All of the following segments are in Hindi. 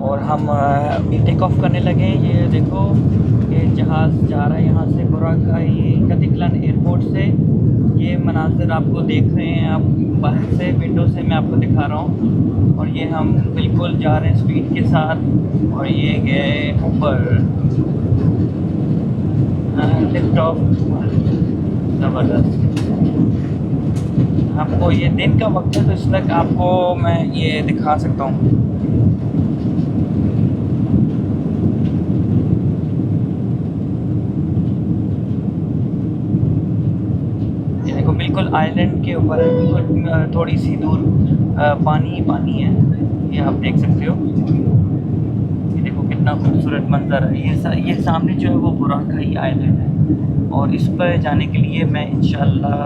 और हम अभी टेक ऑफ करने लगे हैं। ये देखो ये जहाज़ जा रहा है यहाँ से बोराकाई कतिकलन एयरपोर्ट से। ये मनाज़िर आपको देख रहे हैं, आप बाहर से विंडो से मैं आपको दिखा रहा हूँ। और ये हम बिल्कुल जा रहे हैं स्पीड के साथ। और ये गए ऊपर लिफ्ट ऑफ, ज़बरदस्त। आपको ये दिन का वक्त है तो इस तक आपको मैं ये दिखा सकता हूँ। ये देखो बिल्कुल आइलैंड के ऊपर है, बिल्कुल थोड़ी सी दूर पानी ही पानी है, ये आप देख सकते हो। ये देखो कितना खूबसूरत मंजर है। ये सामने जो है वो बुराकाई आइलैंड है। और इस पर जाने के लिए मैं इंशाल्लाह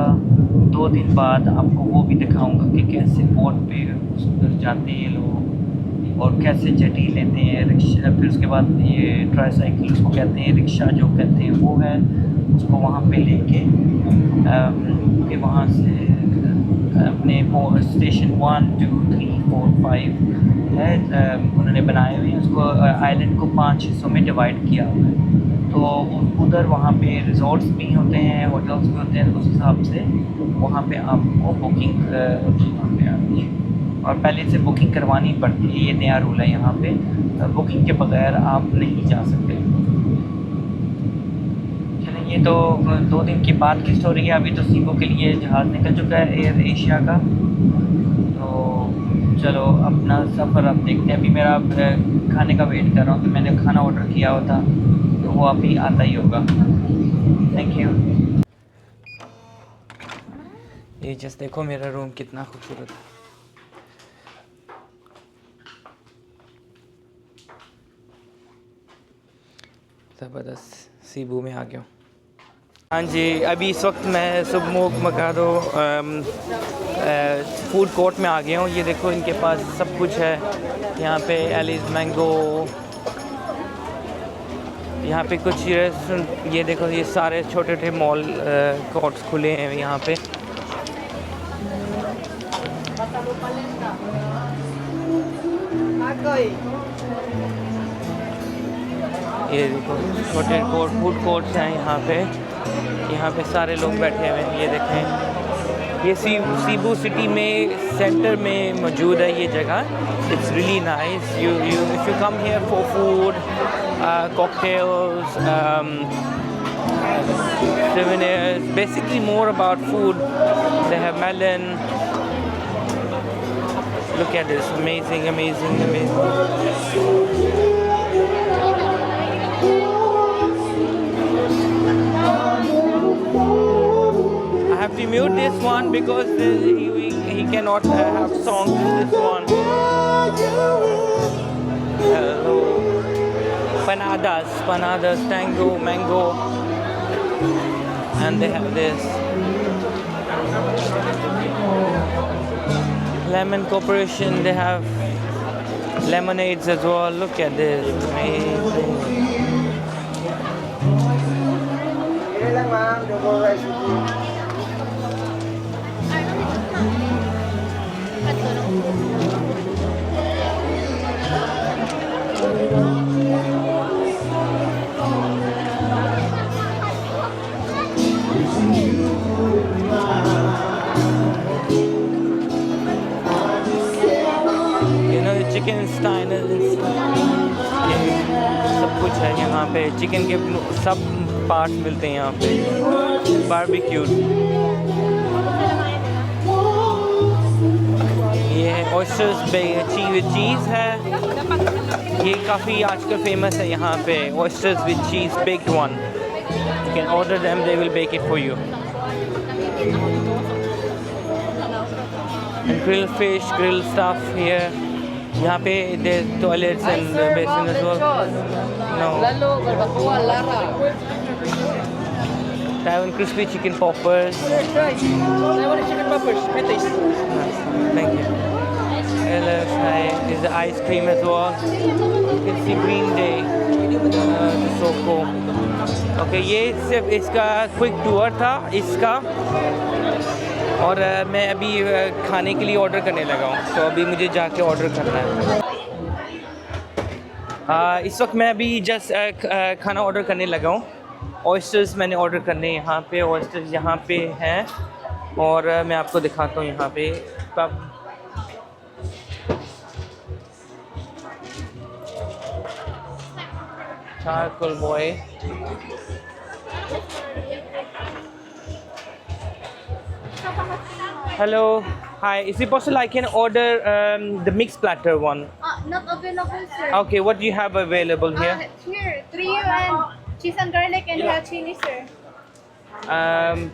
2 दिन बाद आपको वो भी दिखाऊंगा कि कैसे बोट पे उस पर जाते हैं लोग और कैसे जटी लेते हैं रिक्शा। फिर उसके बाद ये ट्राईसाइकिल उसको कहते हैं, रिक्शा जो कहते हैं वो है, उसको वहाँ पे लेके फिर वहाँ से अपने स्टेशन 1 2 3 4 5 है उन्होंने बनाए हुए हैं। उसको आइलैंड को 5 हिस्सों में डिवाइड किया हुआ है। तो उधर वहाँ पे रिजॉर्ट्स भी होते हैं, होटल्स भी होते हैं। उस हिसाब से वहाँ पे आपको बुकिंग वहाँ पे आती है और पहले से बुकिंग करवानी पड़ती है। ये नया रूल है यहाँ पे, बुकिंग के बगैर आप नहीं जा सकते। चलिए ये तो 2 दिन के बाद की स्टोरी है। अभी तो सीबो के लिए जहाज़ निकल चुका है एयर एशिया का। तो चलो अपना सफ़र अब देखते हैं। अभी मेरा खाने का वेट कर रहा हूँ, तो मैंने खाना ऑर्डर किया हुआ था तो वो अभी आता ही होगा। Thank you. ये जस्ट देखो मेरा रूम कितना खूबसूरत है। ज़बरदस्त सीबू में आ गया हूँ। हाँ जी, अभी इस वक्त मैं सुबमुक मकादो फूड कोर्ट में आ गया हूँ। ये देखो इनके पास सब कुछ है यहाँ पे। एलिस मैंगो, यहाँ पे कुछ रेस्टोरेंट। ये देखो ये सारे छोटे छोटे मॉल कोर्ट्स खुले हैं यहाँ पे। ये देखो छोटे फूड कोर्ट्स हैं यहाँ पे। यहाँ पे सारे लोग बैठे हुए हैं। ये देखें ये सीबू सिटी में सेंटर में मौजूद है ये जगह। It's really nice. You if you come here for food, cocktails, souvenirs, basically more about food. They have melon. Look at this, amazing, amazing, amazing. I have to mute this one because he cannot have songs in this one. Hello. Panadas, tango, mango, and they have this lemon corporation. They have lemonades as well. Look at this, amazing. Chicken Steiner सब कुछ है यहाँ पे। चिकन के सब पार्ट्स मिलते हैं यहाँ पे। बारबेक्यू, ये है ऑयस्टर्स विद चीज़ है। ये काफ़ी आजकल फेमस है यहाँ पे। Oysters with cheese baked one, you can order them, they will bake it for you. Grill fish, grill stuff here. यहाँ पे toilets and basin as well. No. Taiwan crispy chicken poppers. Taiwan chicken poppers, British. Thank you. Is the ice cream as well. You can see Green Day. So cool. Okay, ये सिर्फ इसका क्विक टूर था इसका। और मैं अभी खाने के लिए ऑर्डर करने लगा हूँ, तो अभी मुझे जाके ऑर्डर करना है। इस वक्त मैं अभी जस्ट खाना ऑर्डर करने लगा हूँ। ऑयस्टर्स मैंने ऑर्डर करने यहाँ पे, ऑयस्टर्स यहाँ पे हैं और मैं आपको दिखाता हूँ यहाँ पे कब। Charcoal boy, hello, hi, is it possible I can order the mixed platter one? Not available, sir. Okay, what do you have available here? Here, 3 and cheese and garlic and chili, sir.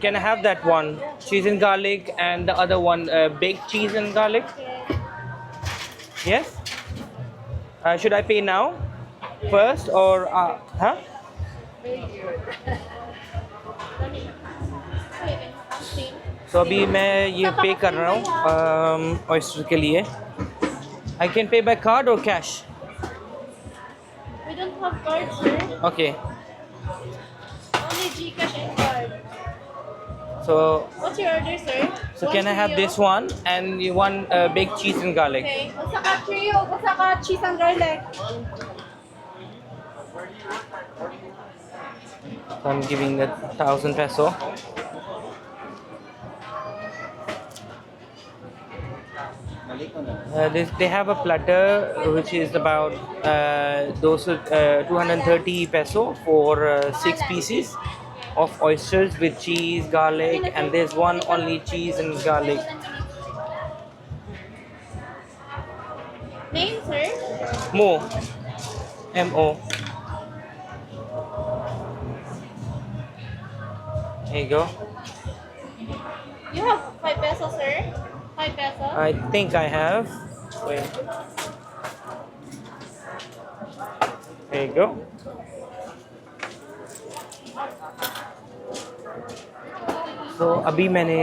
Can I have that one? Cheese and garlic, and the other one baked cheese and garlic? Yes? Should I pay now? First or huh? So अभी मैं ये पे कर रहा हूँ ऑयस्टर के लिए। I can pay by card or cash? We don't have cards, sir. Okay. Only Gcash and card. So What's your order, sir? so can I have this one and you want baked cheese and garlic? Okay. Basta ka trio, basta ka cheese and garlic. So I'm giving the 1,000 peso. They have a platter which is about 230 peso for 6 pieces of oysters with cheese, garlic, and there's one only cheese and garlic. Name, sir? Mo, M-O. There you go. You have 5 pesos, sir? 5 pesos? I think I have. Wait. There you go. So अभी मैंने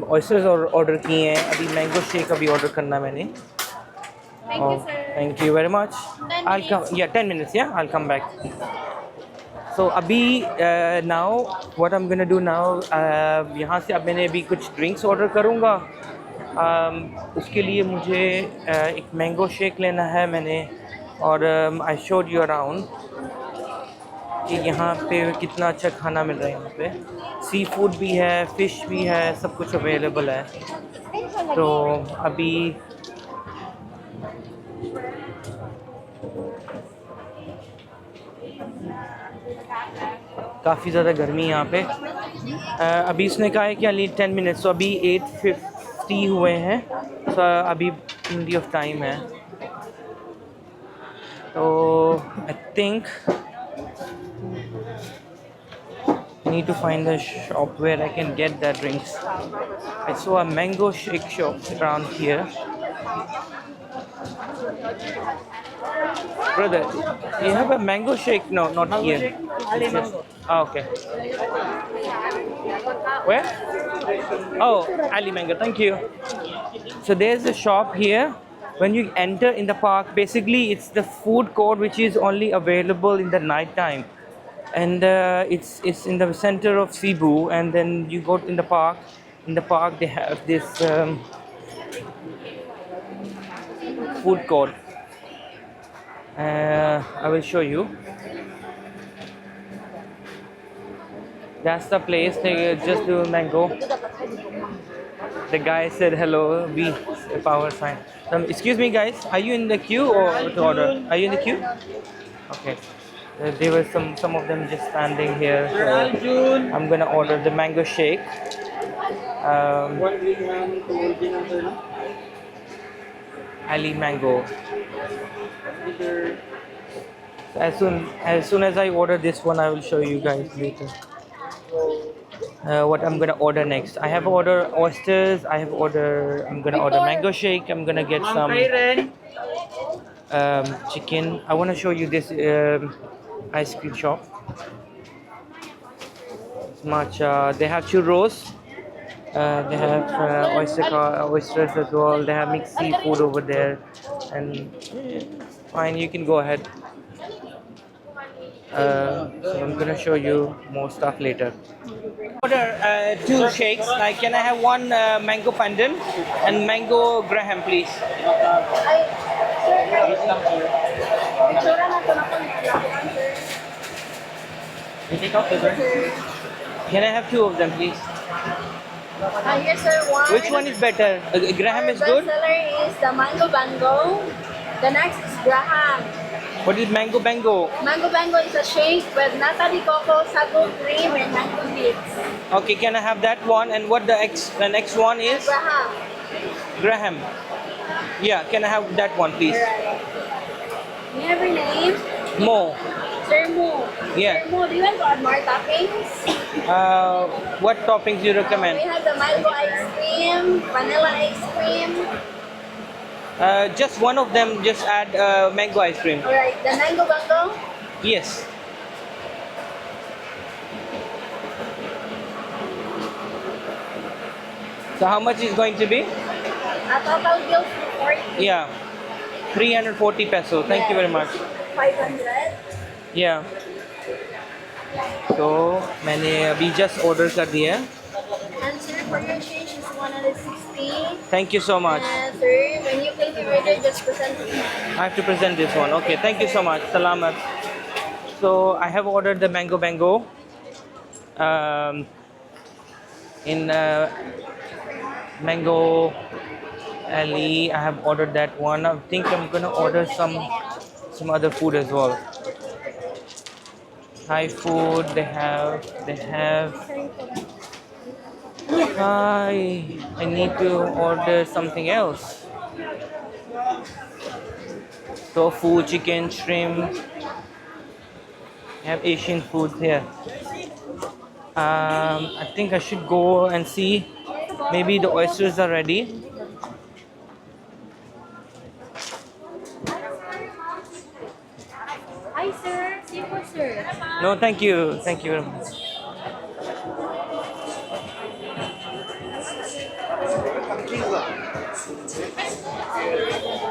ऑयस्टर्स ऑर्डर किए हैं। अभी मैंगो शेक अभी ऑर्डर करना मैंने। Thank you, sir. Thank you very much. 10 I'll come. Yeah, 10 minutes. Yeah, I'll come back. So अभी now what I'm gonna do now, यहाँ से अब मैंने अभी कुछ ड्रिंक्स ऑर्डर करूँगा। उसके लिए मुझे एक मैंगो शेक लेना है मैंने, और आई शोड यू अराउंड कि यहाँ पे कितना अच्छा खाना मिल रहा है। यहाँ पे सी फूड भी है, फ़िश भी है, सब कुछ अवेलेबल है। तो अभी काफ़ी ज़्यादा गर्मी है यहाँ पे। अभी इसने कहा है कि अली 10 मिनट्स, तो अभी 8:50 हुए हैं। तो अभी प्लेंटी ऑफ टाइम है। तो I think I need to find a shop where I can get the drinks. I saw a mango shake shop around here. Brother, you have a mango shake? No, not here. Ali Mango. Oh, okay. Where? Oh, Ali Mango. Thank you. So there's a shop here. When you enter in the park, basically it's the food court which is only available in the night time, and it's in the center of Cebu. And then you go in the park. In the park, they have this food court. I will show you. That's the place. They just do mango. The guy said hello. B power sign. Excuse me, guys. Are you in the queue or to order? Are you in the queue? Okay. There were some of them just standing here. So I'm gonna order the mango shake. Ali Mango. As soon as I order this one, I will show you guys later what I'm gonna order next. I have ordered oysters. I'm gonna order mango shake. I'm gonna get some chicken. I want to show you this ice cream shop. Matcha. They have churros. They have oysters as well. They have mixed seafood over there, and fine, you can go ahead. So I'm gonna show you more stuff later. Order 2 shakes. Like, can I have one mango pandan and mango graham, please? Itsura na You take out the bread. Can I have two of them, please? Here's sir one. Which one is better? Graham Our is good. bestseller is the Mango Bango. The next is Graham. What is mango bango? Mango Bango is a shake with nata de coco, sago cream, and mango bits. Okay, can I have that one? And what the next one is? Graham. Graham. Yeah, can I have that one, please? Alright. Do you have your name? Mo. Sir Mo. Yeah. Sir Mo, do you want to add more toppings? What toppings you We recommend? have the mango ice cream, vanilla ice cream. Just one of them. Just add mango ice cream. Alright, the Mango Bango. Yes. So how much is going to be? A total bill for 40. Yeah, 340 peso. Thank you very much. 500. Yeah. तो मैंने अभी just order कर दिया है. And sir, for your change is 160. Thank you so much. And sir, when you pay the waiter, just present it. I have to present this one. Okay, thank you so much. Salamat. So I have ordered the mango bango. In Mango Alley, I have ordered that one. I think I'm gonna order some other food as well. Thai food they have. I need to order something else. Tofu, chicken, shrimp. I have Asian food here. I think I should go and see. Maybe the oysters are ready. Hi sir, seafood sir. No, thank you. Thank you very much.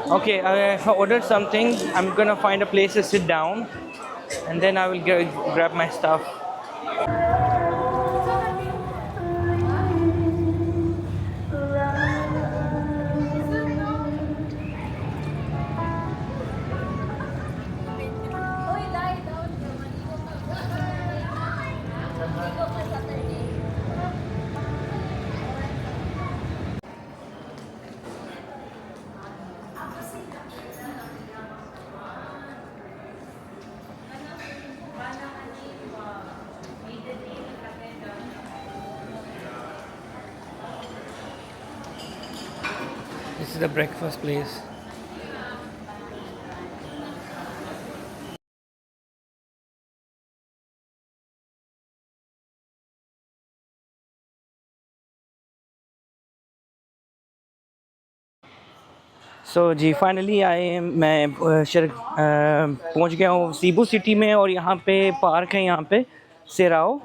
Okay, I ordered something. I'm gonna find a place to sit down, and then I will grab my stuff. This is the breakfast place. So जी फाइनली मैं पहुंच गया हूँ सीबू सिटी में, और यहाँ पे पार्क है, यहाँ पे सेराओ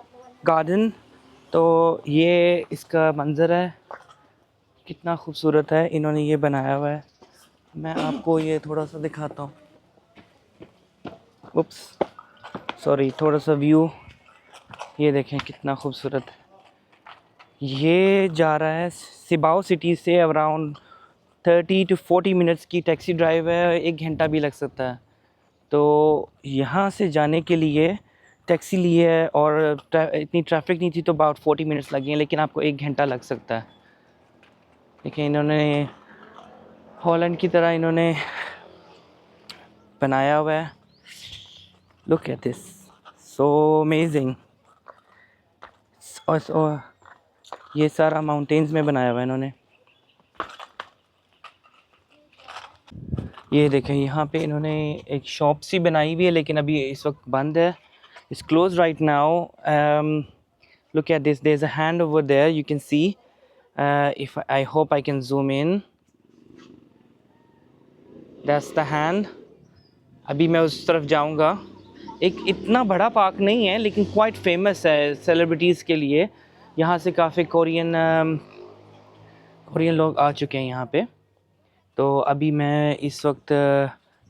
गार्डन। तो ये इसका मंज़र है, कितना खूबसूरत है इन्होंने ये बनाया हुआ है। मैं आपको ये थोड़ा सा दिखाता हूँ। उप्स सॉरी, थोड़ा सा व्यू ये देखें कितना खूबसूरत है। ये जा रहा है सिबाओ सिटी से अराउंड 30 to 40 मिनट्स की टैक्सी ड्राइव है, 1 घंटा भी लग सकता है। तो यहाँ से जाने के लिए टैक्सी ली है, और इतनी ट्रैफिक नहीं थी तो अबाउट 40 मिनट्स लगे हैं, लेकिन आपको 1 घंटा लग सकता है। देखिए इन्होंने हॉलैंड की तरह इन्होंने बनाया हुआ है। Look at this, so amazing. और ये सारा माउंटेन्स में बनाया हुआ है इन्होंने। ये देखें यहाँ पे इन्होंने एक शॉप सी बनाई हुई है, लेकिन अभी इस वक्त बंद है। It's close right now. Look at this, there is a hand over there, you can see. If I hope I can zoom in, that's the hand. अभी मैं उस तरफ जाऊँगा। एक इतना बड़ा पार्क नहीं है, लेकिन क्वाइट फेमस है सेलिब्रिटीज़ के लिए। यहाँ से काफ़ी कोरियन लोग आ चुके हैं यहाँ पे। तो अभी मैं इस वक्त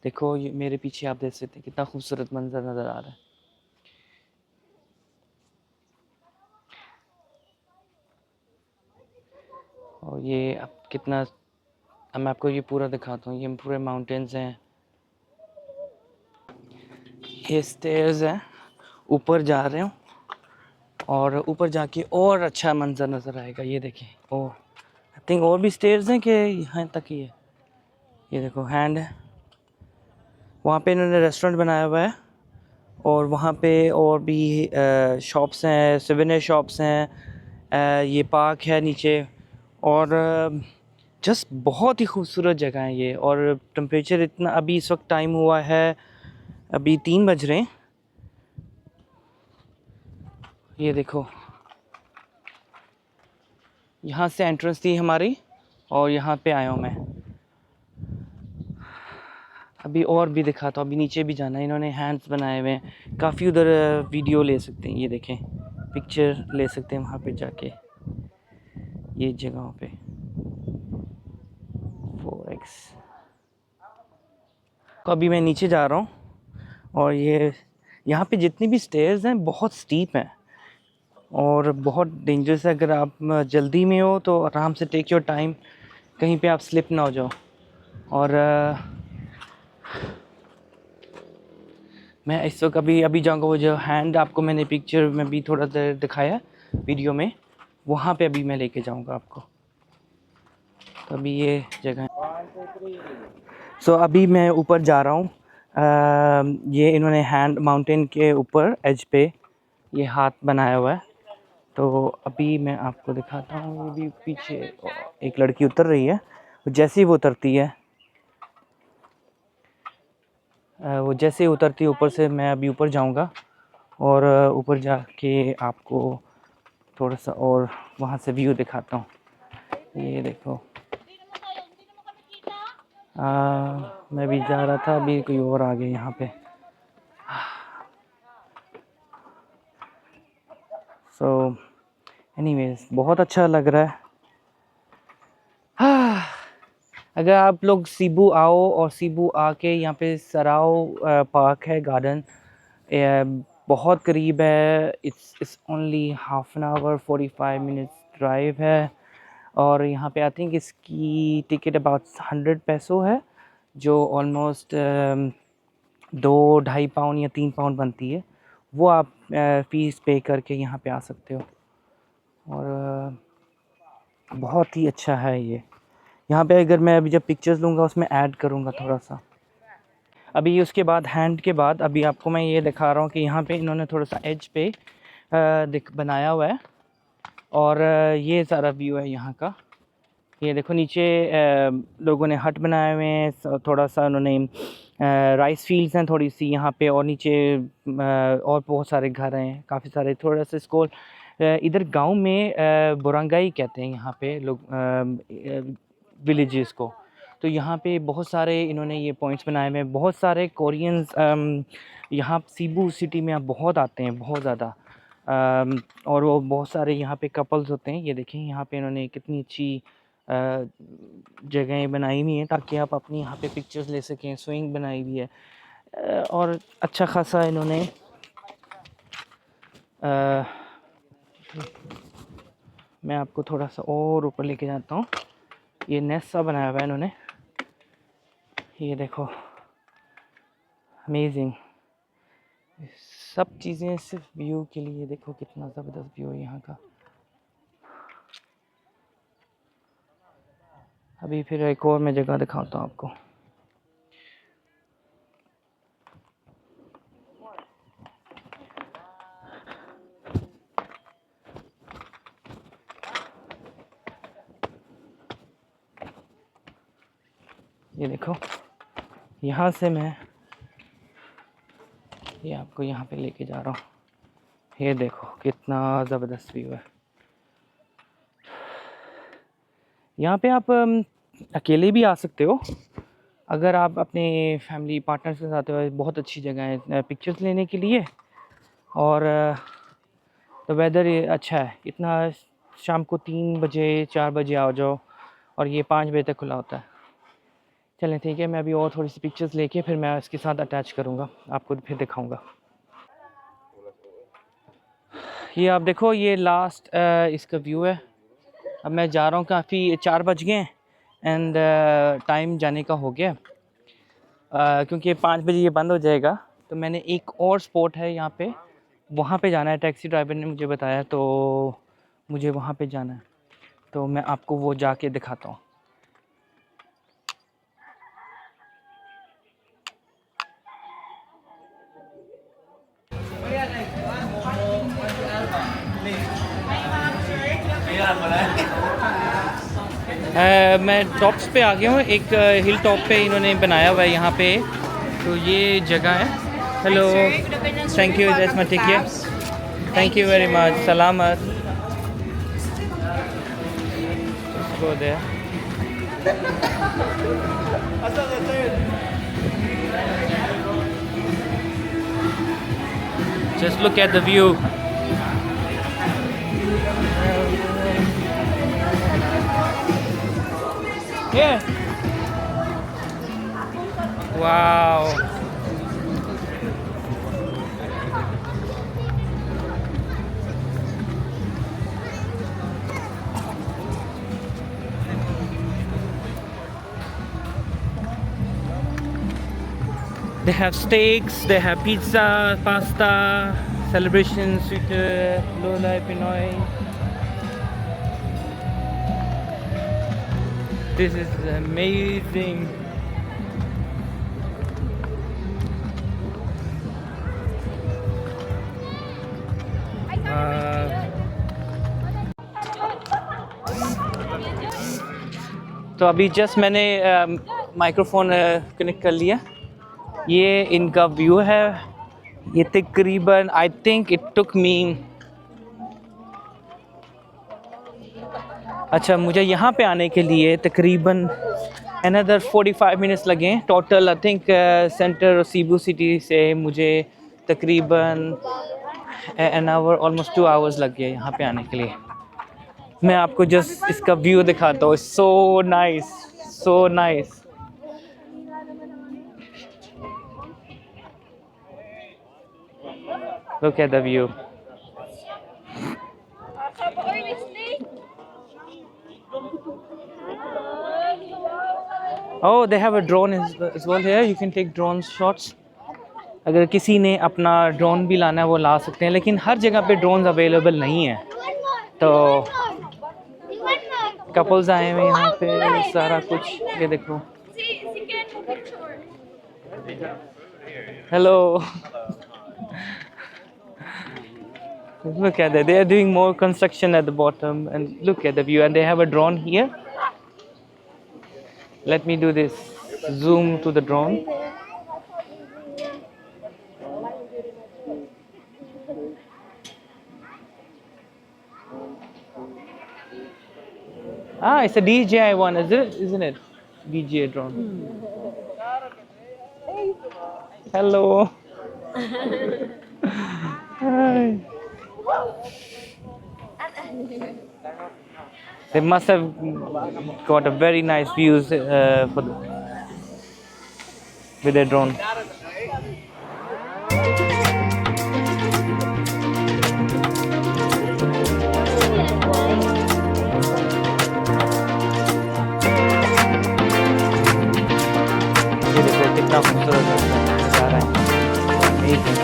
देखो, ये मेरे पीछे आप देख सकते हैं कितना खूबसूरत मंजर नज़र आ रहा है। और ये अब कितना, अब मैं आपको ये पूरा दिखाता हूँ। ये पूरे माउंटेन्स हैं, ये स्टेयर्स हैं ऊपर जा रहे हूँ और ऊपर जाके और अच्छा मंजर नज़र आएगा। ये देखें, ओ आई थिंक और भी स्टेयर्स हैं कि यहाँ तक ही है। ये देखो हैंड है, वहाँ पे इन्होंने रेस्टोरेंट बनाया हुआ है और वहाँ पे और भी शॉप्स हैं, सिवेनियर शॉप्स हैं। ये पार्क है नीचे और जस्ट बहुत ही खूबसूरत जगह है ये। और टेम्परेचर इतना, अभी इस वक्त टाइम हुआ है अभी 3 बज रहे हैं। ये देखो, यहाँ से एंट्रेंस थी हमारी और यहाँ पे आया हूँ मैं। अभी और भी दिखाता हूँ, अभी नीचे भी जाना है। इन्होंने हैंड्स बनाए हुए हैं, काफ़ी उधर वीडियो ले सकते हैं। ये देखें, पिक्चर ले सकते हैं वहाँ पे जाके, ये जगहों पे 4x। तो अभी मैं नीचे जा रहा हूँ और ये यहाँ पे जितनी भी स्टेयर्स हैं बहुत स्टीप हैं और बहुत डेंजरस है। अगर आप जल्दी में हो तो आराम से टेक योर टाइम, कहीं पे आप स्लिप ना हो जाओ। और मैं इस वक्त अभी जाऊँगा, वो जो हैंड आपको मैंने पिक्चर में भी थोड़ा देर दिखाया वीडियो में, वहाँ पे अभी मैं लेके जाऊँगा आपको। तो अभी ये जगह है। सो अभी मैं ऊपर जा रहा हूँ। ये इन्होंने हैंड माउंटेन के ऊपर एज पे ये हाथ बनाया हुआ है। तो अभी मैं आपको दिखाता हूँ। ये भी पीछे एक लड़की उतर रही है, जैसे ही वो उतरती है ऊपर से मैं अभी ऊपर जाऊँगा और ऊपर जाके आपको थोड़ा सा और वहाँ से व्यू दिखाता हूँ। ये देखो, मैं भी जा रहा था, अभी कोई और आ गया यहाँ पे। सो एनीवेज बहुत अच्छा लग रहा है। अगर आप लोग सीबू आओ और सीबू आके यहाँ पे सराव पार्क है, गार्डन बहुत करीब है। It's only half an hour 45 minutes drive है। और यहाँ पे आई थिंक इसकी टिकट अबाउट 100 पैसो है, जो ऑलमोस्ट 2-2.5 पाउंड या 3 पाउंड बनती है। वो आप फ़ीस पे करके यहाँ पे आ सकते हो। और बहुत ही अच्छा है ये। यहाँ पे अगर मैं अभी जब पिक्चर्स लूँगा उसमें ऐड करूँगा थोड़ा सा। अभी उसके बाद हैंड के बाद अभी आपको मैं ये दिखा रहा हूँ कि यहाँ पे इन्होंने थोड़ा सा एज पे बनाया हुआ है और ये सारा व्यू है यहाँ का। ये देखो नीचे लोगों ने हट बनाए हुए हैं, थोड़ा सा उन्होंने राइस फील्ड्स हैं थोड़ी सी यहाँ पे, और नीचे और बहुत सारे घर हैं, काफ़ी सारे। थोड़ा सा इसको इधर गांव में बुरंगाई कहते हैं यहाँ पे लोग विलेजेस को। तो यहाँ पे बहुत सारे इन्होंने ये पॉइंट्स बनाए हुए हैं। बहुत सारे कोरियंस यहाँ सीबू सिटी में अब बहुत आते हैं, बहुत ज़्यादा। और वो बहुत सारे यहाँ पे कपल्स होते हैं। ये देखें यहाँ पे इन्होंने कितनी अच्छी जगहें बनाई हुई हैं ताकि आप अपनी यहाँ पे पिक्चर्स ले सकें। स्विंग बनाई हुई है और अच्छा खासा इन्होंने मैं आपको थोड़ा सा और ऊपर लेके जाता हूँ। ये नेस्ट सा बनाया हुआ है इन्होंने, ये देखो, अमेजिंग। सब चीज़ें सिर्फ व्यू के लिए। देखो कितना ज़बरदस्त व्यू है यहाँ का। अभी फिर एक और मैं जगह दिखाता हूँ आपको। ये देखो, यहाँ से मैं ये आपको यहाँ पे लेके जा रहा हूँ। ये देखो कितना ज़बरदस्त व्यू है। यहाँ पे आप अकेले भी आ सकते हो, अगर आप अपने फैमिली पार्टनर्स के साथ हो। बहुत अच्छी जगह है पिक्चर्स लेने के लिए। और तो वेदर अच्छा है। इतना शाम को 3 बजे 4 बजे आ जाओ और ये 5 बजे तक खुला होता है। चलें ठीक है, मैं अभी और थोड़ी सी पिक्चर्स लेके फिर मैं इसके साथ अटैच करूँगा, आपको फिर दिखाऊँगा। ये आप देखो, ये लास्ट इसका व्यू है। अब मैं जा रहा हूँ, काफ़ी 4 बज गए एंड टाइम जाने का हो गया क्योंकि 5 बजे ये बंद हो जाएगा। तो मैंने एक और स्पॉट है यहाँ पे, वहाँ पे जाना है, टैक्सी ड्राइवर ने मुझे बताया, तो मुझे वहाँ पे जाना है, तो मैं आपको वो जाके दिखाता हूँ। मैं टॉप्स पे आ गया हूँ, एक हिल टॉप पे इन्होंने बनाया हुआ है यहाँ पे, तो ये जगह है। हेलो, थैंक यू जैसमा, ठीक है, thank you very much, Salamat. Go there, just look at the view. Yeah. Wow. They have steaks, they have pizza, pasta, celebrations with Lola Pinoy. This is amazing. तो अभी जस्ट मैंने माइक्रोफोन कनेक्ट कर लिया। ये इनका व्यू है। ये तकरीबन आई थिंक इट टुक मी, अच्छा मुझे यहाँ पे आने के लिए तकरीबन अनदर 45 मिनट्स लगे total. I think centre Cebu city से मुझे तकरीबन एन आवर, ऑलमोस्ट 2 आवर्स लग गए यहाँ पे आने के लिए। मैं आपको जस्ट इसका व्यू दिखाता हूँ। So nice, so nice. Look at the view. Oh, they have a drone as well here. You can take drone shots. अगर किसी ने अपना ड्रोन भी लाना है वो ला सकते हैं, लेकिन हर जगह पे ड्रोन्स अवेलेबल नहीं है। तो कपल्स आए हुए यहाँ पे, सारा कुछ ये देखो। Hello. Look at that. They are doing more construction at the bottom, and look at the view. And they have a drone here. Let me do this. Zoom to the drone. Ah, it's a DJI one, isn't it? DJI drone. Hello. Hi. They must have got a very nice views with their drone. ये देखो कितना खूबसूरत नज़ारा है। Amazing.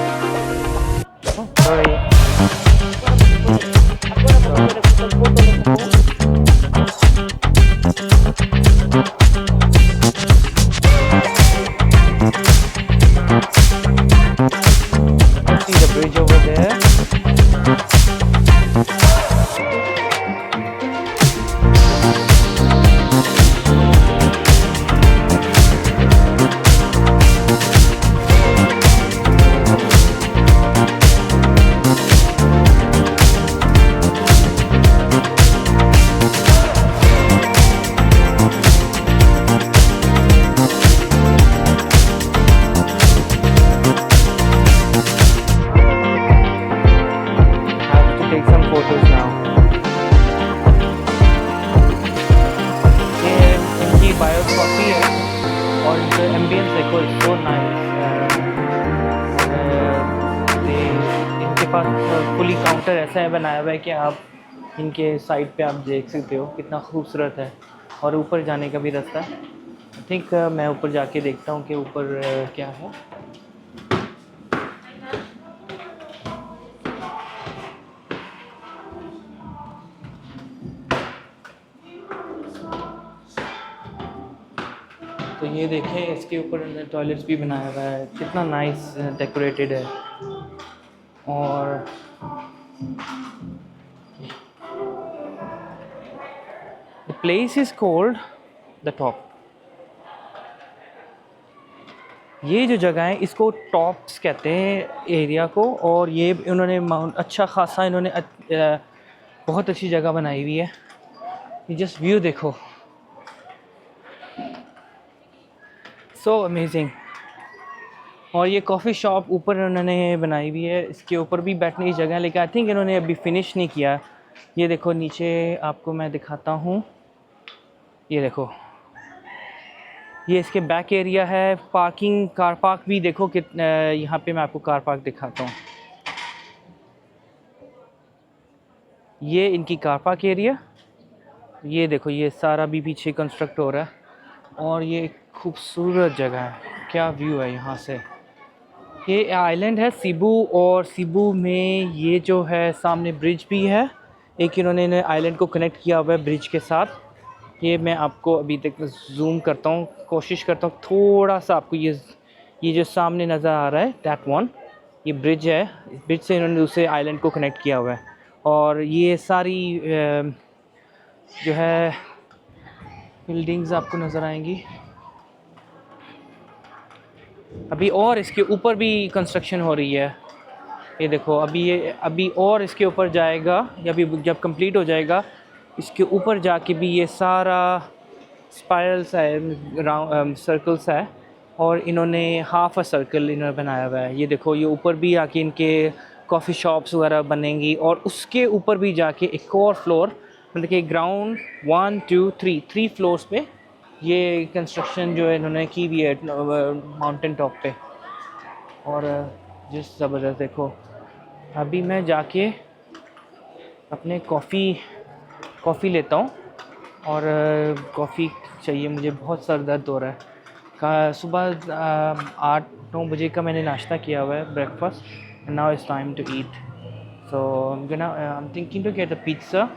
Oh, sorry. See the bridge over there. Fully counter ऐसा है बनाया हुआ है कि आप इनके साइड पे आप देख सकते हो कितना खूबसूरत है। और ऊपर जाने का भी रास्ता है। आई थिंक मैं ऊपर जाके देखता हूँ कि ऊपर क्या है। ये देखें, इसके ऊपर टॉयलेट्स भी बनाया हुआ है, कितना नाइस डेकोरेटेड है। और the place is called the top. ये जो जगह है इसको टॉप्स कहते हैं एरिया को, और ये उन्होंने अच्छा खासा इन्होंने बहुत अच्छी जगह बनाई हुई है। ये जस्ट व्यू देखो, सो अमेजिंग। और ये कॉफ़ी शॉप ऊपर उन्होंने बनाई हुई है, इसके ऊपर भी बैठने की जगह है, लेकिन आई थिंक इन्होंने अभी फिनिश नहीं किया। ये देखो नीचे आपको मैं दिखाता हूँ, ये देखो ये इसके बैक एरिया है। पार्किंग कार पार्क भी देखो कितना, यहाँ पे मैं आपको कार पार्क दिखाता हूँ। ये इनकी कार पार्क एरिया, ये देखो ये सारा भी पीछे कंस्ट्रक्ट हो रहा है। और ये एक खूबसूरत जगह है, क्या व्यू है यहाँ से। ये आइलैंड है सीबू, और सीबू में ये जो है सामने ब्रिज भी है, एक इन्होंने आइलैंड को कनेक्ट किया हुआ है ब्रिज के साथ। ये मैं आपको अभी तक जूम करता हूँ, कोशिश करता हूँ थोड़ा सा आपको ये जो सामने नज़र आ रहा है दैट वन, ये ब्रिज है। इस ब्रिज से इन्होंने दूसरे आइलैंड को कनेक्ट किया हुआ है। और ये सारी जो है बिल्डिंग्स आपको नज़र आएंगी अभी, और इसके ऊपर भी कंस्ट्रक्शन हो रही है। ये देखो अभी और इसके ऊपर जाएगा, या अभी जब कंप्लीट हो जाएगा इसके ऊपर जाके भी ये सारा स्पाइरल्स है, राउंड सर्कल्स है, और इन्होंने हाफ अ सर्कल इन्होंने बनाया हुआ है। ये देखो ये ऊपर भी आके इनके कॉफ़ी शॉप्स वगैरह बनेंगी, और उसके ऊपर भी जाके एक और फ्लोर, मतलब कि ग्राउंड 1 2 3 फ्लोर्स पे ये कंस्ट्रक्शन जो है इन्होंने की हुई है माउंटेन टॉप पे। और जिस ज़बरदस्त देखो, अभी मैं जाके अपने कॉफ़ी लेता हूँ, और कॉफ़ी चाहिए मुझे, बहुत सर दर्द हो रहा है। सुबह 8-9 बजे का मैंने नाश्ता किया हुआ है, breakfast, and now it's time to eat. So I am thinking to get a pizza,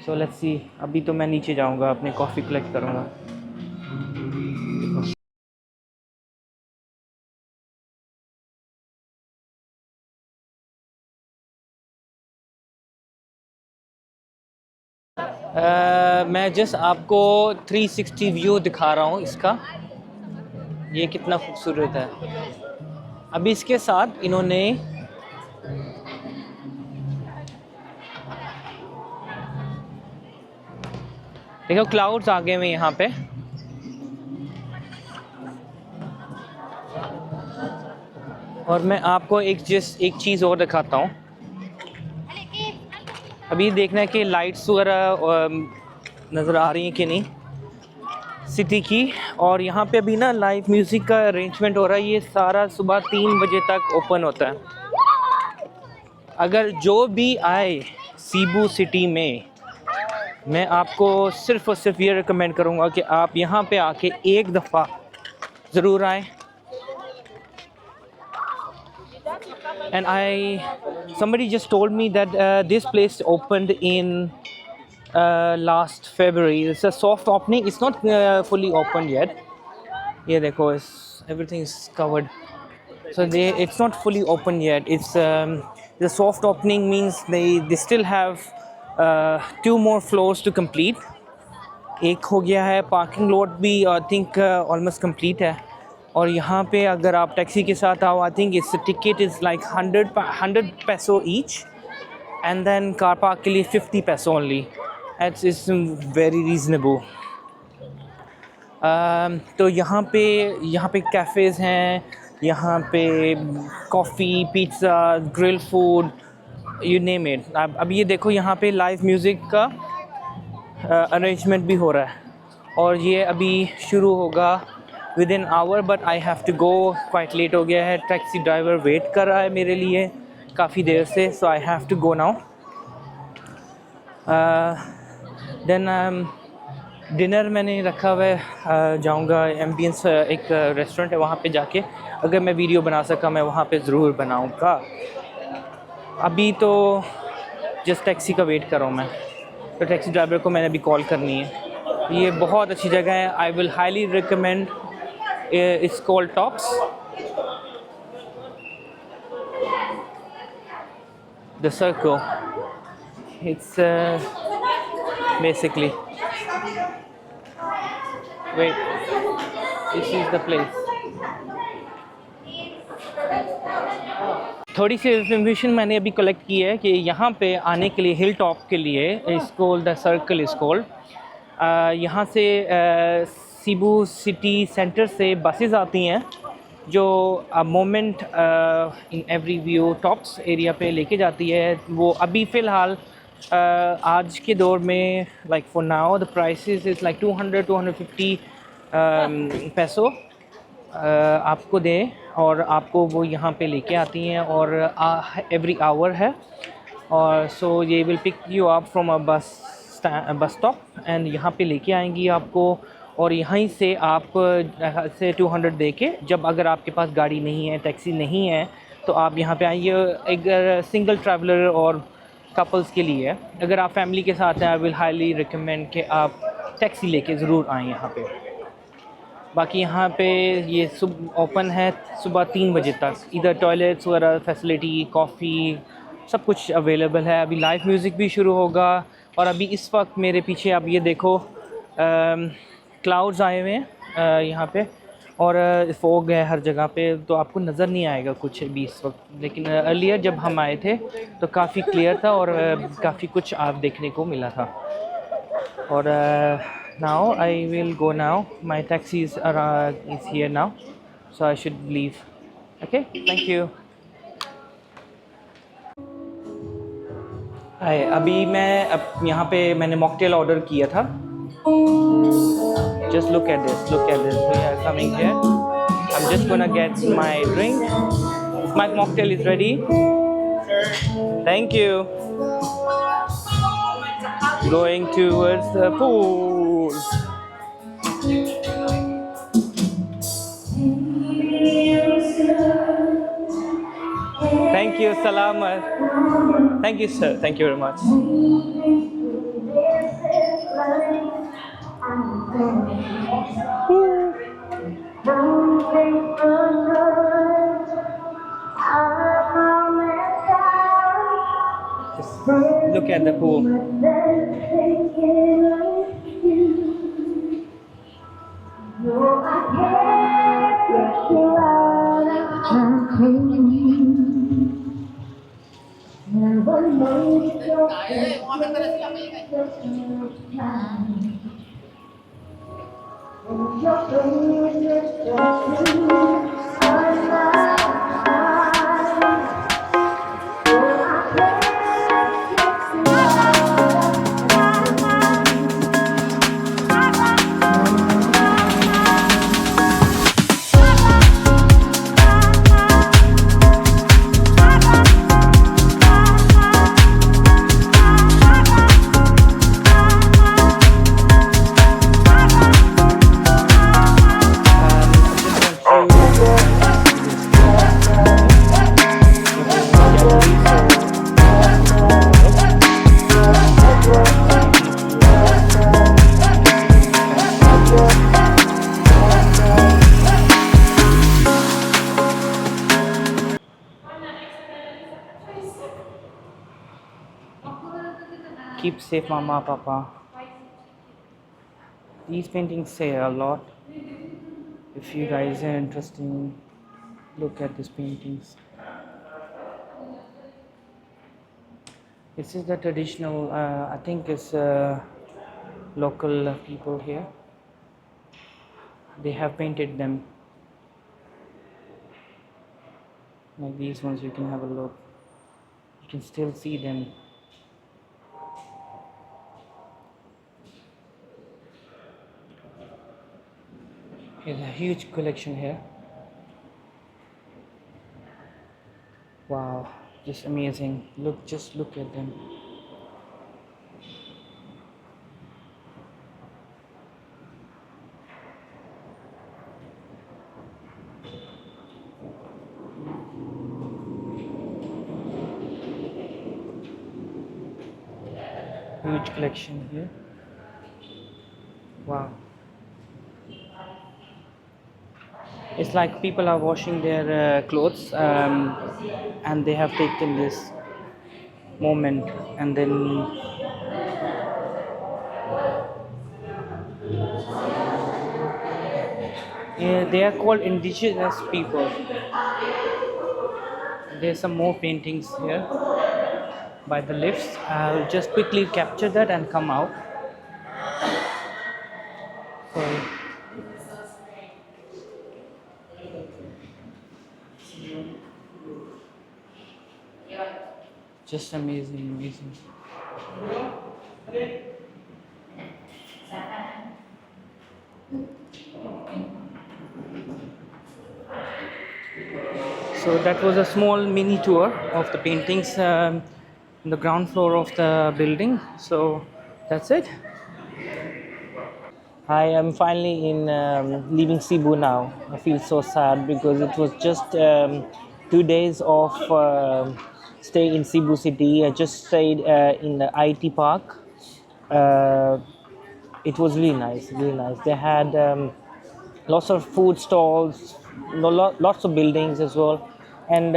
so let's see. अभी तो मैं नीचे जाऊँगा, अपनी कॉफ़ी कलेक्ट करूँगा। मैं जस्ट आपको 360 व्यू दिखा रहा हूँ इसका, ये कितना खूबसूरत है। अभी इसके साथ इन्होंने देखो क्लाउड्स आ गए हुए यहाँ पे, और मैं आपको एक चीज़ और दिखाता हूँ। अभी देखना है कि लाइट्स वगैरह नज़र आ रही हैं कि नहीं सिटी की। और यहाँ पे अभी ना लाइव म्यूज़िक का अरेंजमेंट हो रहा है, ये सारा सुबह 3 बजे तक ओपन होता है। अगर जो भी आए सीबू सिटी में, मैं आपको सिर्फ़ और सिर्फ ये रिकमेंड करूँगा कि आप यहाँ पे आके एक दफ़ा ज़रूर आएँ। And somebody just told me that this place opened in last February. It's a soft opening. It's not fully opened yet. Yeah, देखो, everything is covered. So it's not fully open yet. It's the soft opening means they still have 2 more floors to complete. एक हो गया है, पार्किंग लॉट भी आई थिंक ऑलमोस्ट कंप्लीट है। और यहाँ पे अगर आप टैक्सी के साथ आओ, I think it's ticket is like 100 पैसो each, and then car park के लिए 50 पैसो ओनली। It's very reasonable. तो यहाँ पे कैफ़ेज़ हैं, यहाँ पे coffee, pizza, grill food, you name it. अब ये देखो यहाँ पे लाइव म्यूज़िक का अरेंजमेंट भी हो रहा है, और ये अभी शुरू होगा within hour, but I have to go, quite late हो गया है। टैक्सी ड्राइवर वेट कर रहा है मेरे लिए काफ़ी देर से, so I have to go now. Then dinner मैंने रखा हुआ है, जाऊँगा एम्बियंस एक रेस्टोरेंट है, वहाँ पे जाके अगर मैं वीडियो बना सका मैं वहाँ पे ज़रूर बनाऊँगा। अभी तो जस्ट टैक्सी का वेट कर रहा हूँ मैं, तो टैक्सी ड्राइवर को मैंने अभी कॉल करनी है। ये बहुत अच्छी जगह है, I will highly recommend It's called Tops. The circle. It's basically. Wait, this is the place. थोड़ी सी इन्फॉर्मेशन मैंने अभी कलेक्ट की है कि यहाँ पे आने के लिए हिल टॉप के लिए इस कॉल्ड द सर्कल इस कॉल्ड यहाँ से सीबू सिटी सेंटर से बसेस आती हैं जो moment in every view tops area पे लेके जाती है। वो अभी फ़िलहाल आज के दौर में like for now the prices is like 200-250 पैसो आपको दें और आपको वो यहाँ पे लेके आती हैं और एवरी आवर है और सो ये will pick you up from a bus stop and यहाँ पे लेके आएंगी आपको और यहीं से आप से 200 दे के जब अगर आपके पास गाड़ी नहीं है टैक्सी नहीं है तो आप यहाँ पे आइए। अगर सिंगल ट्रैवलर और कपल्स के लिए अगर आप फैमिली के साथ हैं आई विल हाईली रिकमेंड कि आप टैक्सी लेके ज़रूर आएँ यहाँ पे। बाकी यहाँ पे ये ओपन है सुबह 3 बजे तक। इधर टॉयलेट्स वगैरह फैसिलिटी कॉफ़ी सब कुछ अवेलेबल है। अभी लाइव म्यूज़िक भी शुरू होगा और अभी इस वक्त मेरे पीछे आप ये देखो क्लाउड्स आए हुए हैं यहाँ पे और फॉग है हर जगह पे तो आपको नज़र नहीं आएगा कुछ भी इस वक्त, लेकिन अर्लियर जब हम आए थे तो काफ़ी क्लियर था और काफ़ी कुछ आप देखने को मिला था। और now I will go now. My taxi is here now, so I should leave. Okay, thank you. Hi, अभी मैं यहाँ पे मैंने मॉकटेल ऑर्डर किया था। Just look at this. Look at this. We are coming here. I'm just gonna get my drink. My mocktail is ready. Thank you. Going towards the pool. Thank you, Salamat. Thank you, sir. Thank you very much. Just look at the pool. Keep safe, Mama, Papa. These paintings say a lot. If you guys are interested, look at these paintings. This is the traditional, I think it's local people here. They have painted them. Like these ones, you can have a look. You can still see them. There's a huge collection here. Wow, just amazing. Just look at them. Huge collection here. Wow. It's like people are washing their clothes, and they have taken this moment, and then they are called indigenous people. There's some more paintings here by the lifts. I'll just quickly capture that and come out. Sorry. Just amazing, amazing. So that was a small mini tour of the paintings on the ground floor of the building. So that's it. I am finally in leaving Cebu now. I feel so sad because it was just 2 days of stay in Cebu City. I just stayed in the IT park. Uh, it was really nice, really nice. They had lots of food stalls, lots of buildings as well. And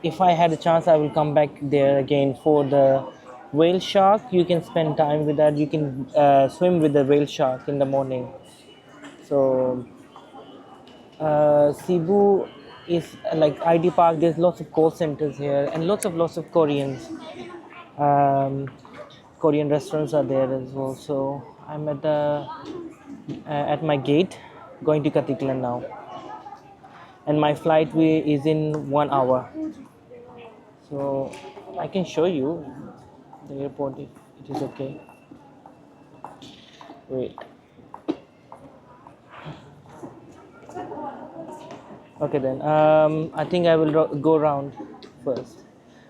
if I had a chance, I will come back there again for the whale shark. You can spend time with that. You can swim with the whale shark in the morning. So Cebu is like ID Park. There's lots of call centers here and lots of Koreans. Korean restaurants are there as well. So I'm at my gate, going to Katiklan now, and my flight is in 1 hour. So I can show you the airport if it is okay. Wait. Okay then. I think I will go around first.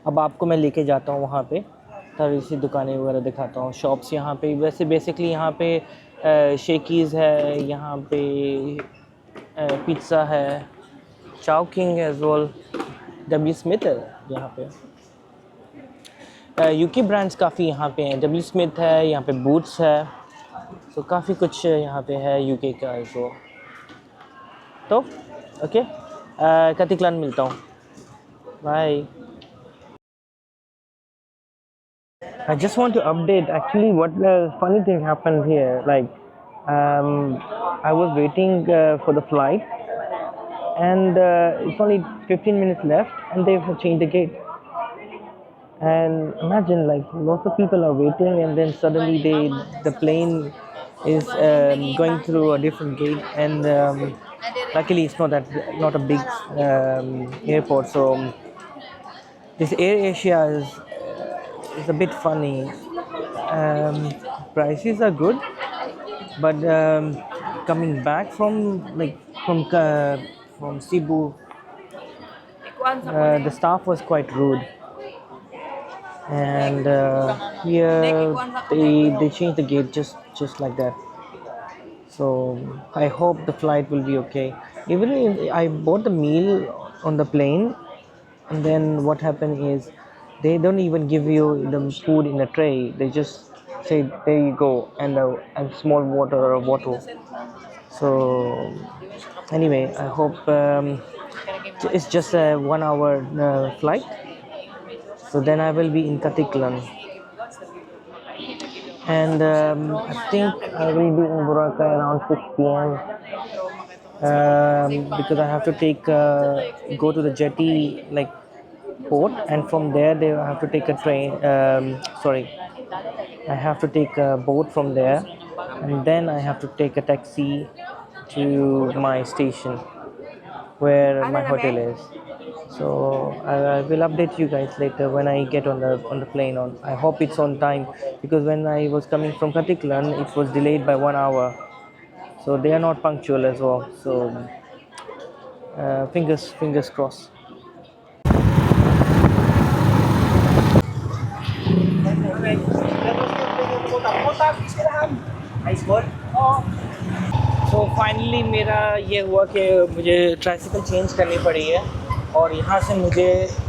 अब आपको मैं लेके जाता हूँ वहाँ पे, थोड़ी सी दुकानें वगैरह दिखाता हूँ, शॉप्स यहाँ पे। वैसे बेसिकली यहाँ पे शेकीज़ है, यहाँ पे पिज़्ज़ा है, Chowking as well, W Smith है यहाँ पे। यूके ब्रांड्स काफ़ी यहाँ पे हैं, डब्ल्यू स्मिथ है, यहाँ पे बूट्स है, तो काफ़ी कुछ यहाँ पे है यूके का एज वेल। तो ओके, कतिकलान मिलता हूँ, bye. I just want to update actually what the funny thing happened here. Like, I was waiting for the flight, and it's only 15 minutes left, and they've changed the gate. And imagine, like, lots of people are waiting, and then suddenly the plane is going through a different gate, and luckily it's not a big airport. So this Air Asia is a bit funny. Prices are good, but coming back from Cebu, the staff was quite rude, and here they changed the gate just like that. So I hope the flight will be okay. Even if I bought the meal on the plane, and then what happened is they don't even give you the food in a tray. They just say, there you go, and a small water or a bottle. So anyway, I hope it's just a 1 hour flight. So then I will be in Katiklan, and I think I will be in Boracay around 6 p.m. Because I have to go to the jetty, like, port, and from there they have to take a train. I have to take a boat from there, and then I have to take a taxi to my station where my hotel is. So I will update you guys later when I get on the plane. I hope it's on time, because when I was coming from Katiklan, it was delayed by 1 hour. So they are not punctual as well. So fingers crossed. So finally मेरा ये हुआ कि मुझे ट्राइसिकल चेंज करनी पड़ी है, और यहाँ से मुझे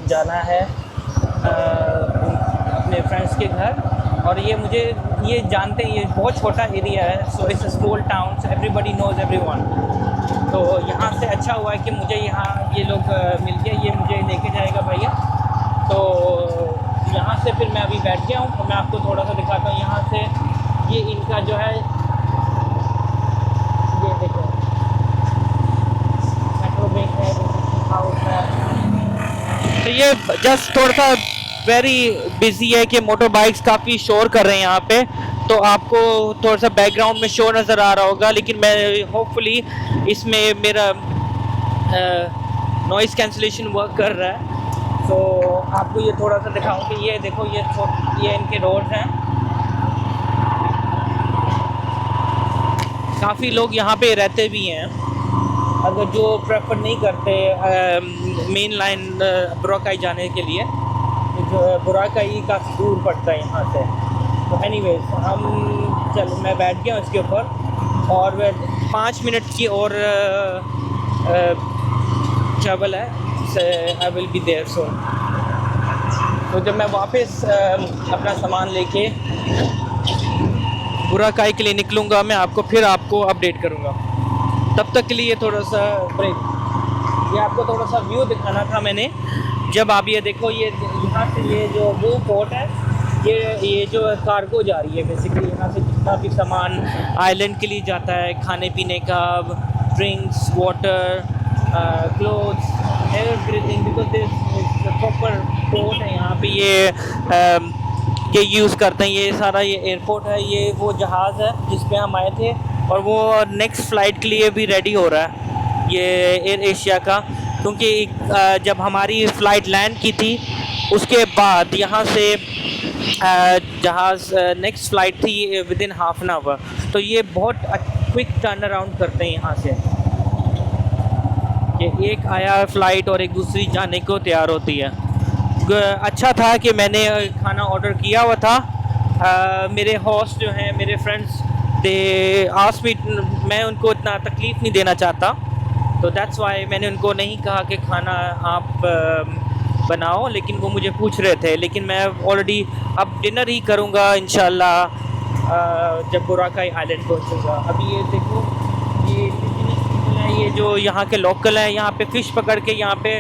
जाना है अपने फ्रेंड्स के घर। और ये जानते हैं, ये बहुत छोटा एरिया है, so it's a small town, so everybody knows everyone. तो यहाँ से अच्छा हुआ है कि मुझे यहाँ ये लोग मिल गए, ये मुझे लेके जाएगा भैया। तो यहाँ से फिर मैं अभी बैठ गया हूँ, तो मैं आपको थोड़ा सा दिखाता हूँ यहाँ से। ये इनका जो है, ये देखो मेट्रो बैंक है, हाउस है। तो ये जस्ट थोड़ा सा वेरी बिजी है कि मोटर बाइक्स काफ़ी शोर कर रहे हैं यहाँ पे, तो आपको थोड़ा सा बैकग्राउंड में शोर नज़र आ रहा होगा, लेकिन मैं होपफुली इसमें मेरा नॉइज़ कैंसलेशन वर्क कर रहा है। तो आपको ये थोड़ा सा दिखाऊं कि ये देखो, ये इनके रोड हैं। काफ़ी लोग यहाँ पे रहते भी हैं, अगर जो प्रेफर नहीं करते मेन लाइन बुराकाई जाने के लिए, जो बुराकाई काफ़ी दूर पड़ता है यहाँ से। तो एनीवेज मैं बैठ गया इसके ऊपर, और 5 मिनट की और ट्रैवल है, आई विल बी देयर सून। तो जब मैं वापस अपना सामान लेके बुराकाई के लिए निकलूँगा, मैं फिर आपको अपडेट करूँगा। तब तक के लिए थोड़ा सा ब्रेक। ये आपको थोड़ा सा व्यू दिखाना था मैंने। जब आप ये देखो, ये यहाँ से ये जो वो पोर्ट है, ये जो कार्गो जा रही है बेसिकली, यहाँ से जितना भी सामान आइलैंड के लिए जाता है, खाने पीने का, drinks, water, clothes, everything, because this proper port है यहाँ पे। ये यूज़ करते हैं, ये सारा ये एयरपोर्ट है। ये वो जहाज़ है जिस पे हम आए थे, और वो नेक्स्ट फ़्लाइट के लिए भी रेडी हो रहा है, ये एयर एशिया का। क्योंकि जब हमारी फ़्लाइट लैंड की थी, उसके बाद यहाँ से जहाज़ नेक्स्ट फ़्लाइट थी विदिन हाफ एन आवर। तो ये बहुत क्विक टर्न अराउंड करते हैं यहाँ से, कि एक आया फ़्लाइट और एक दूसरी जाने को तैयार होती है। अच्छा था कि मैंने खाना ऑर्डर किया हुआ था। मेरे होस्ट जो हैं, मेरे फ्रेंड्स, दे आस्क्ड मी, मैं उनको इतना तकलीफ़ नहीं देना चाहता, तो दैट्स वाई मैंने उनको नहीं कहा कि खाना आप बनाओ, लेकिन वो मुझे पूछ रहे थे। लेकिन मैं ऑलरेडी अब डिनर ही करूँगा इंशाल्लाह जब बुराकाई आइलैंड पहुँचूँगा। अभी ये देखो, ये जो यहाँ के लोकल हैं, यहाँ पे फ़िश पकड़ के यहाँ पे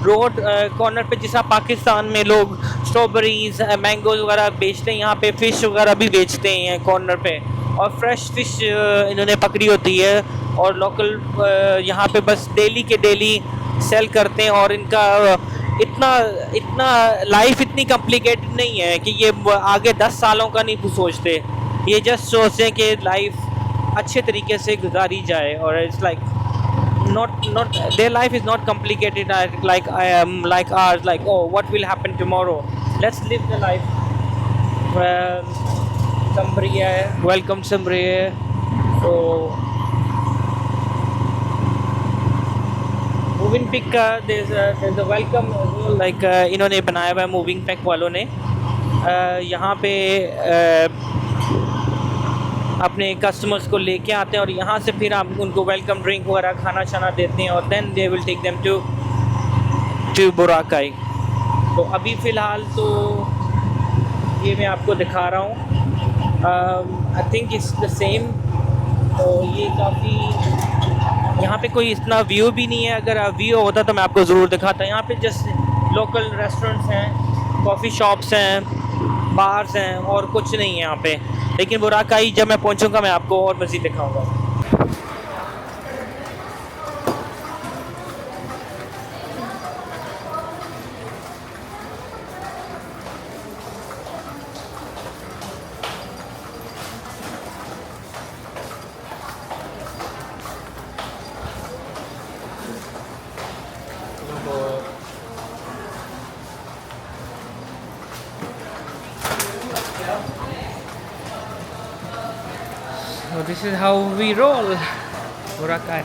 रोड कॉर्नर पे, जैसा पाकिस्तान में लोग स्ट्रॉबेरीज, मैंगोज़ वगैरह बेचते हैं, यहाँ पे फ़िश वगैरह भी बेचते हैं कॉर्नर पे, और फ्रेश फ़िश इन्होंने पकड़ी होती है, और लोकल यहाँ पे बस डेली के डेली सेल करते हैं। और इनका इतना लाइफ इतनी कॉम्प्लिकेटेड नहीं है कि ये आगे 10 सालों का नहीं सोचते, ये जस्ट सोचते हैं कि लाइफ अच्छे तरीके से गुजारी जाए। और it's like not their life is not complicated like ours, like, oh, what will happen tomorrow, let's live the life. Sambriya, welcome Sambriya. So moving pick का there's a welcome like इन्होंने बनाया हुआ है moving pick वालों ने। यहाँ पे अपने कस्टमर्स को लेके आते हैं, और यहाँ से फिर आप उनको वेलकम ड्रिंक वगैरह खाना शाना देते हैं, और then they will take them to Boracay. तो अभी फ़िलहाल तो ये मैं आपको दिखा रहा हूँ, आई थिंक इट्स द सेम। तो ये काफ़ी, यहाँ पे कोई इतना व्यू भी नहीं है। अगर व्यू होता तो मैं आपको ज़रूर दिखाता। यहाँ पे जस्ट लोकल रेस्टोरेंट्स हैं, कॉफ़ी शॉप्स हैं, बार्स हैं, और कुछ नहीं है यहाँ पे। लेकिन बुराकाई जब मैं पहुँचूँगा, मैं आपको और मज़ीद दिखाऊँगा। So this is how we roll Burakai.